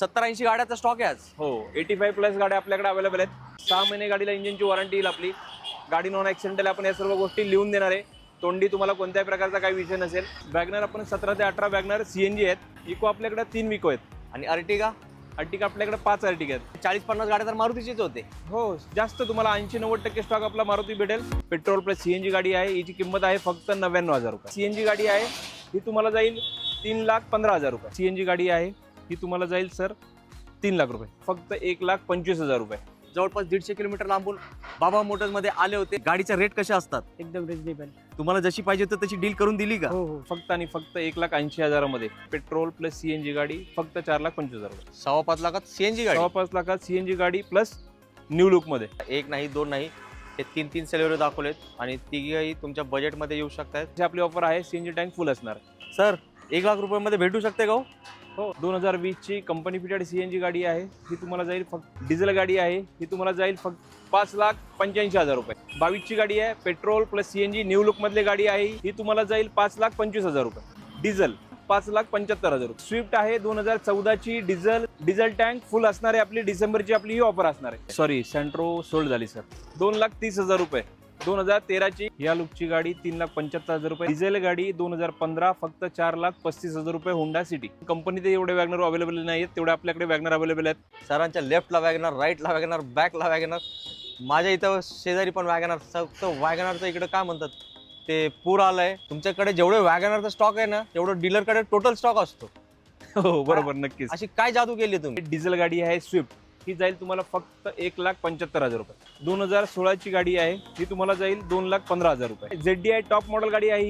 70-80 गाड्याचा stock आहे आज. हो 85+ गाड्या आपल्याकडे अवेलेबल आहेत. 6 महिने गाडीला इंजिनची वॉरंटी येईल आपली. गाडी नॉन ॲक्सिडेंटल आपण या सर्व गोष्टी लिहून देणार आहे. तोंडी तुम्हाला कोणत्याही प्रकारचा काही विषय नसेल. वॅगनर आपण 17 ते 18 वॅगनर CNG आहेत. इको आपल्याकडे 3 इको आहेत. आणि अर्टिगा आपल्याकडे 5 अर्टिगा आहेत. 40-50 गाड्या तर मारुतीचीच होते. हो जास्त तुम्हाला 80-90% स्टॉक आपला मारुती भेटेल. पेट्रोल प्लस CNG गाडी आहे. हिची किंमत आहे फक्त 99,000 रुपये. CNG गाडी आहे ही तुम्हाला जाईल 3,15,000 रुपये. CNG गाडी आहे ही तुम्हाला जाईल सर 3 लाख रुपये. फक्त 1,25,000 रुपये. जवळपास 150 किलोमीटर लांबून बाबा मोटर्स मध्ये आले होते. गाडीचे रेट कसे असतात? एकदम रिजनेबल. तुम्हाला जशी पाहिजे होती तशी डील करून दिली का? हो हो. फक्त आणि फक्त 1,80,000 मध्ये पेट्रोल प्लस CNG गाडी फक्त 4,25,000 रुपये. 5.25 लाखात CNG गाडी. 5 लाखात CNG गाडी प्लस न्यू लुक मध्ये. एक नाही दोन नाही, हे 3 सेलेरिओ दाखवलेत आणि तिघही तुमच्या बजेटमध्ये येऊ शकतात. जी आपली ऑफर आहे CNG टँक फुल असणार. सर 1 लाख रुपयामध्ये भेटू शकते का? हो 2020 ची कंपनी फिटेड CNG गाडी आहे ही तुम्हाला जाईल फक्त. डिझेल गाडी आहे ही तुम्हाला जाईल फक्त 5,85,000 रुपये. 22 ची गाडी आहे petrol plus CNG new look मधली गाडी आहे ही तुम्हाला जाईल 5,25,000 रुपये. डिझेल 5,75,000 रुपये. स्विफ्ट आहे 2014 ची डिझेल टँक फुल असणार आहे. आपली डिसेंबरची आपली ही ऑफर असणार आहे. सॉरी सेंट्रो सोल्ड झाली सर. 2,30,000 रुपये. 2013 ची या लुकची गाडी 3,75,000 रुपये. डिझेल गाडी 2015 फक्त 4,35,000 रुपये. Honda city. कंपनीत एवढे वॅगनर अवेलेबल नाही आहेत तेवढे आपल्याकडे वॅगनर अवेलेबल आहेत. सरांच्या लेफ्टला वॅगनर, राईटला वॅगनर, बॅकला वॅगनर, माझ्या इथं शेजारी पण वॅगनर. फक्त वॅगनरचं इकडे काय म्हणतात ते पूर आलंय. तुमच्याकडे जेवढे वॅगनरचा स्टॉक आहे ना तेवढं डीलरकडे टोटल स्टॉक असतो. हो बरोबर नक्कीच. अशी काय जादू केली तुम्ही? डिझेल गाडी आहे स्विफ्ट ही जाईल तुम्हाला फक्त 1,75,000 रुपये. 2016 ची गाडी आहे ही तुम्हाला जाईल 2,15,000 रुपये. ZDI टॉप मॉडेल गाडी आहे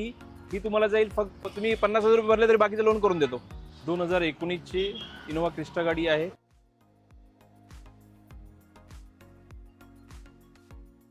ही तुम्हाला जाईल फक्त तुम्ही 50,000 रुपये भरले तरी बाकीचं लोन करून देतो. 2019 ची इनोवा क्रिस्टा गाडी आहे